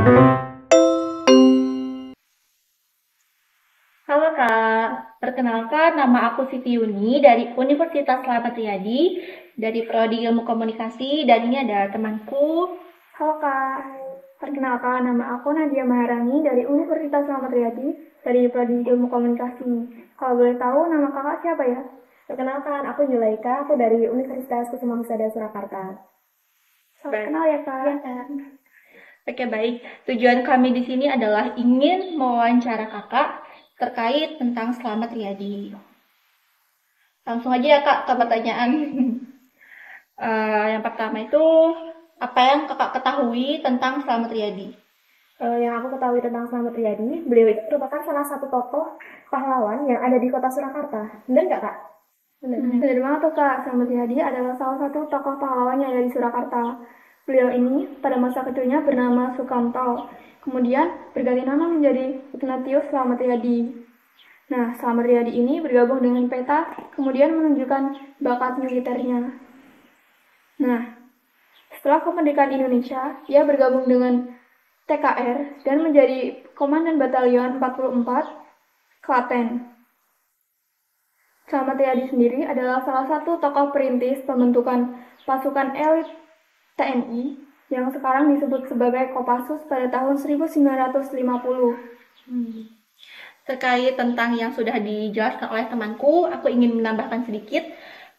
Halo Kak, perkenalkan nama aku Siti Yuni dari Universitas Slamet Riyadi dari Prodi Ilmu Komunikasi dan ini ada temanku. Halo Kak, perkenalkan nama aku Nadia Maharani dari Universitas Muhammad Riyadi dari Prodi Ilmu Komunikasi. Kalau boleh tahu nama kakak siapa ya? Perkenalkan, aku Julaika, aku dari Universitas Kusuma Husada Surakarta. Salam kenal ya Kak. Ya, Kak. Oke baik, tujuan kami di sini adalah ingin mewawancara kakak terkait tentang Slamet Riyadi. Langsung aja ya Kak ke pertanyaan. Yang pertama itu apa yang kakak ketahui tentang Slamet Riyadi? Yang aku ketahui tentang Slamet Riyadi, beliau itu merupakan salah satu tokoh pahlawan yang ada di kota Surakarta. Benar nggak Kak? Benar banget tuh Kak, Slamet Riyadi adalah salah satu tokoh pahlawan yang ada di Surakarta. Beliau ini pada masa kecilnya bernama Sukamto, kemudian berganti nama menjadi Ignatius Slamet Riyadi. Nah, Slamet Riyadi ini bergabung dengan PETA, kemudian menunjukkan bakat militernya. Nah, setelah kemerdekaan Indonesia, ia bergabung dengan TKR dan menjadi Komandan Batalion 44 Klaten. Slamet Riyadi sendiri adalah salah satu tokoh perintis pembentukan pasukan elit TNI yang sekarang disebut sebagai Kopassus pada tahun 1950. Terkait tentang yang sudah dijelaskan oleh temanku, aku ingin menambahkan sedikit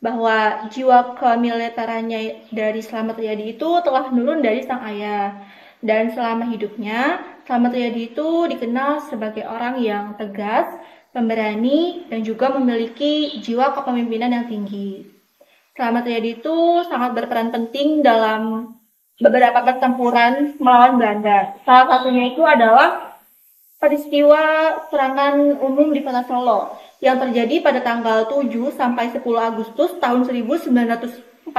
bahwa jiwa kemiliterannya dari Slamet Riyadi itu telah menurun dari sang ayah. Dan selama hidupnya, Slamet Riyadi itu dikenal sebagai orang yang tegas, pemberani, dan juga memiliki jiwa kepemimpinan yang tinggi. Slamet Riyadi itu sangat berperan penting dalam beberapa pertempuran melawan Belanda. Salah satunya itu adalah peristiwa serangan umum di Kota Solo yang terjadi pada tanggal 7 sampai 10 Agustus tahun 1948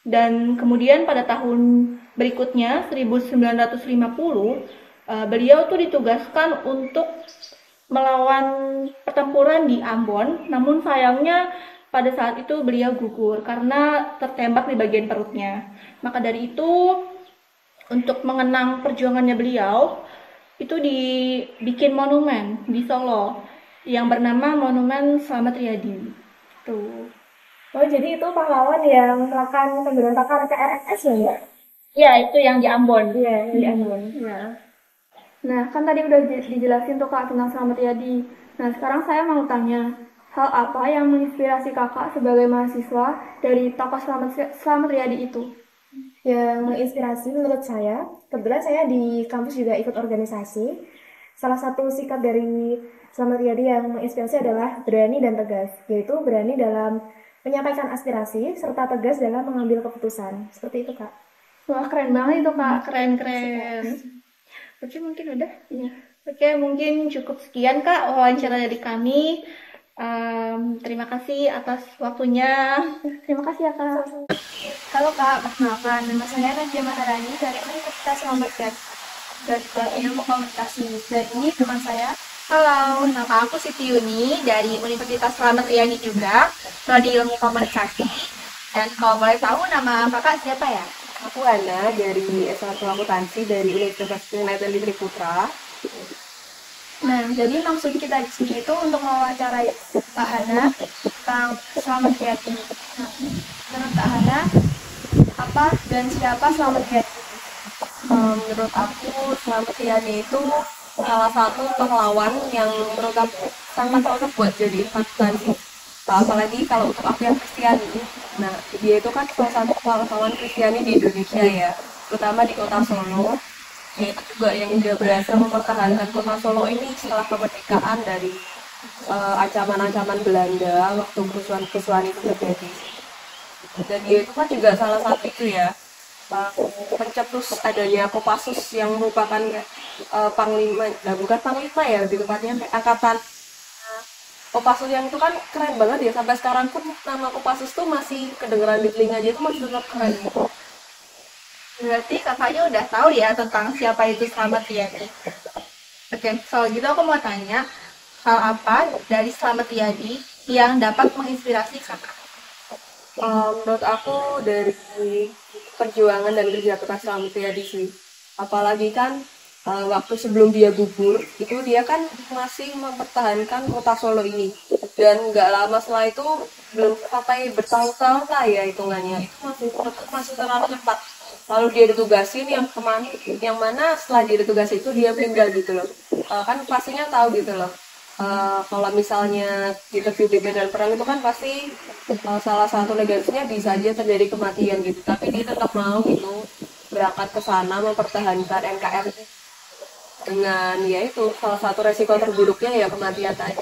dan kemudian pada tahun berikutnya 1950 beliau tuh ditugaskan untuk melawan pertempuran di Ambon, namun sayangnya pada saat itu beliau gugur karena tertembak di bagian perutnya. Maka dari itu untuk mengenang perjuangannya beliau itu dibikin monumen di Solo yang bernama Monumen Slamet Riyadi. Tuh. Oh, jadi itu pahlawan yang melakukan pemberontakan KRS ya? Ya, itu yang di Ambon. Iya, yang di Ambon. Ya. Nah, kan tadi udah dijelasin tuh Kak tentang Slamet Riyadi. Nah, sekarang saya mau tanya, hal apa yang menginspirasi Kakak sebagai mahasiswa dari tokoh Slamet Riyadi itu? Yang menginspirasi menurut saya, kebetulan saya di kampus juga ikut organisasi. Salah satu sikap dari Slamet Riyadi yang menginspirasi adalah berani dan tegas, yaitu berani dalam menyampaikan aspirasi serta tegas dalam mengambil keputusan. Seperti itu, Kak. Wah, keren banget itu, Kak. Keren-keren. Oke, mungkin udah. Iya. Oke, mungkin cukup sekian Kak wawancara dari kami. Terima kasih atas waktunya. Terima kasih ya, Kak. Halo Kak, perkenalkan nama saya Nadia Maharani dari Universitas Muhammad dari Ilmu Komunikasi. Dan ini teman saya. Halo, nama aku Siti Yuni dari Universitas Slamet Riyadi juga, Prodi Ilmu Komunikasi. Dan kalau boleh tahu nama kakak siapa ya? Aku Ana dari S1 Akuntansi dari Universitas United Litri Putra. Nah, jadi maksud kita di sini itu untuk mewawancarai Kak Hana tentang Slamet Riyadi. Nah, menurut Kak Hana, apa dan siapa Slamet Riyadi? Menurut aku, Slamet Riyadi itu salah satu pahlawan yang menurut aku sangat cocok buat jadi akuntansi. Apalagi kalau untuk aku yang Kristiani. Nah, dia itu kan salah satu pahlawan Kristiani di Indonesia ya, terutama di kota Solo. Dia itu juga yang udah berhasil mempertahankan kota Solo ini setelah kemerdekaan dari ancaman-ancaman Belanda waktu kerusuhan-kerusuhan itu terjadi. Dan dia itu kan juga salah satu itu ya, pencetus adanya Kopassus yang merupakan panglima, nah bukan panglima ya, lebih tepatnya kayak angkatan Kopassus yang itu kan keren banget ya, sampai sekarang pun nama Kopassus tuh masih kedengeran di telinga dia, tuh masih tetap keren. Berarti kakaknya udah tahu ya tentang siapa itu Slamet Riyadi. Oke, soal gitu aku mau tanya, hal apa dari Slamet Riyadi yang dapat menginspirasi kakak? Menurut aku dari perjuangan dan kerja keras Slamet Riyadi sih. Apalagi kan waktu sebelum dia gugur itu dia kan masih mempertahankan kota Solo ini, dan nggak lama setelah itu belum sampai bertahun-tahun lah ya hitungannya, itu masih terlalu cepat. Lalu dia ditugasin yang mana setelah dia ditugasi itu dia meninggal gitu loh. Kan pastinya tahu gitu loh. Kalau misalnya kita di medan perang itu kan pasti salah satu legasinya bisa aja terjadi kematian gitu, tapi dia tetap mau gitu berangkat ke sana mempertahankan NKRI, dengan ya itu salah satu resiko terburuknya ya kematian tadi.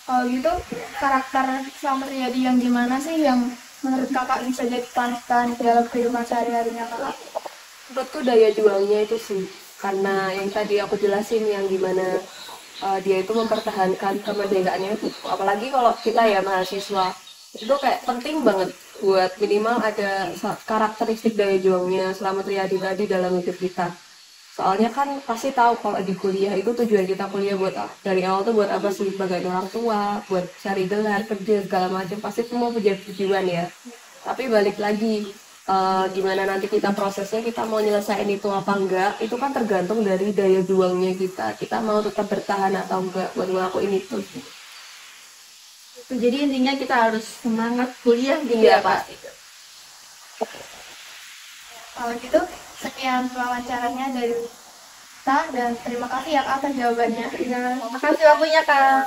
Kalau gitu, karakter Slamet Riyadi yang gimana sih yang menurut kakak bisa jadi panutan dalam kehidupan sehari-harinya kakak? Menurutku daya juangnya itu sih, karena yang tadi aku jelasin yang gimana dia itu mempertahankan kemerdekaannya itu, apalagi kalau kita ya mahasiswa itu kayak penting banget buat minimal ada karakteristik daya juangnya Slamet Riyadi tadi dalam hidup kita. Soalnya kan pasti tahu kalau di kuliah itu tujuan kita kuliah buat apa? Dari awal tuh buat apa sih? Sebagai orang tua, buat cari gelar, kerja, segala macam. Pasti semua punya tujuan ya. Tapi balik lagi, gimana nanti kita prosesnya, kita mau nyelesain itu apa enggak, itu kan tergantung dari daya juangnya kita. Kita mau tetap bertahan atau enggak buat ngelakuin itu. Jadi intinya kita harus semangat kuliah gitu Iya, ya Pak. pasti. Kalau gitu, sekian wawancaranya dari kita dan terima kasih ya Kak atas jawabannya. Makasih waktunya Kak.